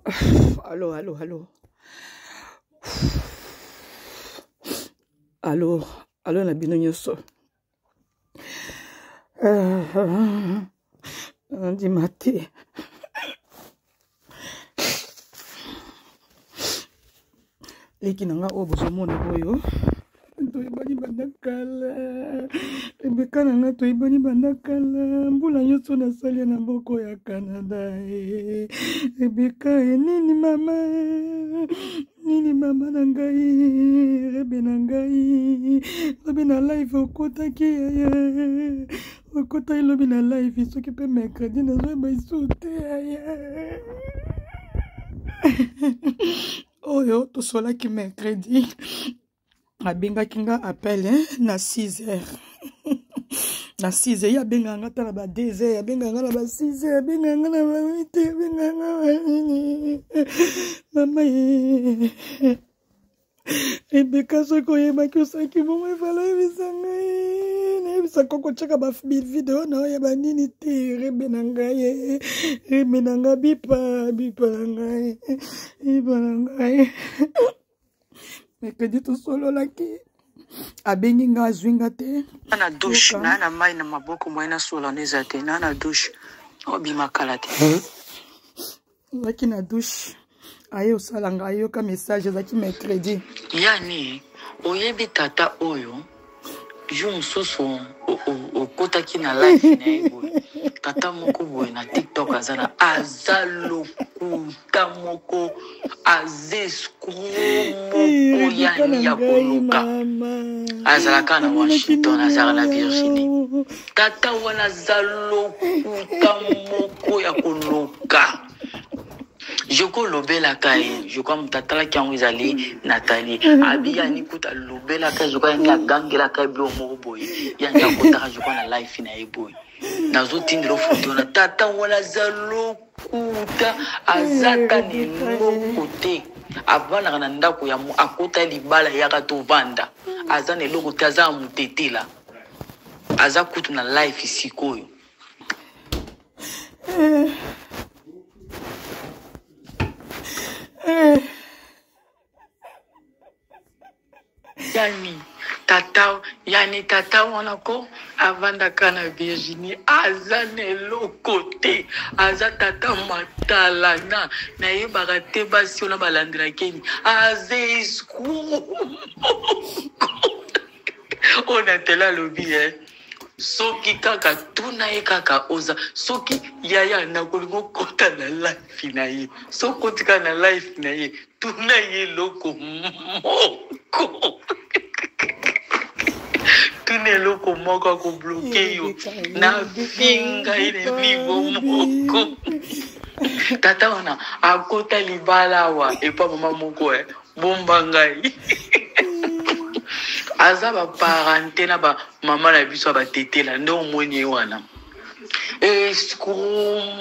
Allô, allô, allô. Allô, allô, na bino nyoso. Ndi mate. Leki nanga obozo mona boyo. Toyebani bandakala. Rebeka nanga toyebani bandakala. Mbula nyoso na salia na mboko ya Canada. Rebeka nini mama. Nini mama na ngai. Rebe na ngai. Rebe na live okotaki ya. Okota ilobi na live soki pe mercredi na zoeba isute ya. Oyo tosolaki mercredi. Abengaki nga appel na 6h. Na 6h ya benga nga tala ba 2h, benga nga na ba 6h, benga nga na ba 8h, benga nga mama Rebeka soko yebaki osaki bomo efala ebisanga nebisa koko chaka ba video na ya banini te rebe na ngai rebe na nga bipa na ngai bipa na ngai mercredi tosololaki abengi nga azwinga te na douche na mai na maboko mwana solo neza te na douche obima kala te zaki na douche aye osalanga ayoka message zaki mercredi yani oyebi tata oyo jo mosusu okotaki na live na ye boye tata moko boye na TikTok azana aza lokuta moko azescroc moko yani ya koluka azalaka na Washington azala na Virginie tata wana aza lokuta moko ya koluka Joko lobela kai joko mtatala kyango izali Nathalie abia nikuta lobela kai joko ya gangela kai bio mo boy ya kota joko na life na eboy nazo tindiro foto na tata wala zalo kuta azata ni lokote abana na ndako ya akota libala ya kato vanda azane lokote aza mutetela aza kutu na life isikoyo yani tata wana ko avanda kana Virginie aza nelo kote aza tata matala na yebaka te basi ona balandira keni aza esku ona tela lobi soki kaka tuna ye kaka oza soki yaya na kolingo kota na life na ye sokoti ka na life na ye tuna ye loko moko tuna loko moko ko bloquer yo na finga ile vivo moko tata wana akota libala wa epa mama moko bomba ngai azaba parente na ba mama na biso ba tetela ndo moni wana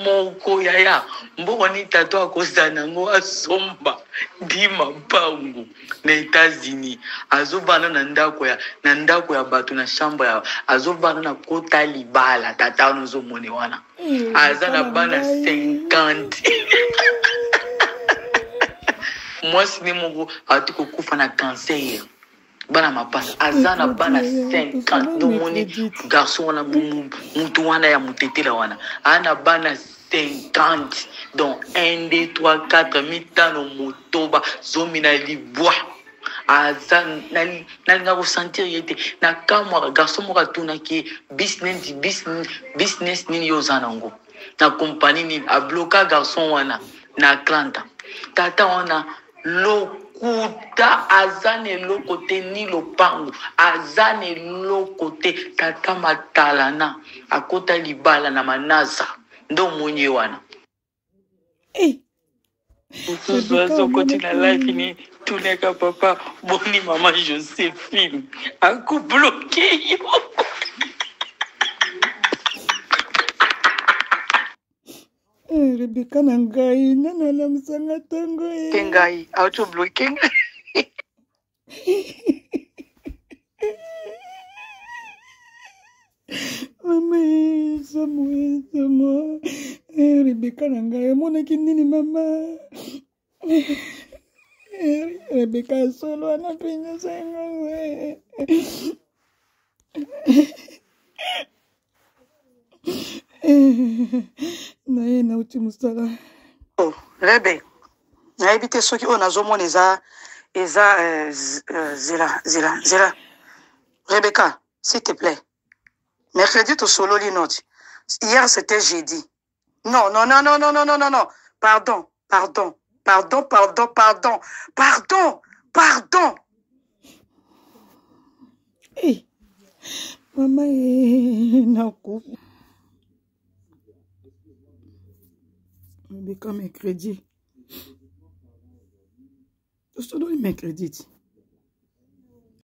moko yaya mboko ni tato akosana ngo asomba dima pangu na États-Unis azobana na ndako ya bato na chambre ya azobana na kota libala tata nozo moni wana azana bana 50 mwasi ni moko atiko kufa na cancer bana mapasa azana bana 50 do moni garçon wana mutu wana ya mutetela wana ana bana 50 donc 1 2 3 4 mitano motoba zomina libwa azan nalinga ko sentir yete na kamwa garçon moko tunaki business nini yozanango na compagnie ni abloka garçon wana na Atlanta tata wana kuta azane lokote ni lopango azane lokote tata matalana akota libala na manasa ndo mwenye wana Ufuzo koti na life ni tuneka papa boni mama Josephine aku bloqué yo Rebeka na ngai nana la msanga tango kengai auto blocking Maman, c'est moi. Rebecca Nanga, mon nini maman. Rebecca solo anapenya sana. Naye na uti musala. Oh, Rebe. Na ebite soki on azomona zela. Rebecca, s'il te plaît. Mercredi tu solo li note. Hier c'était jeudi. Non. Pardon. Hey, maman nakufa. Rebecca mercredi. Je te donne mercredi.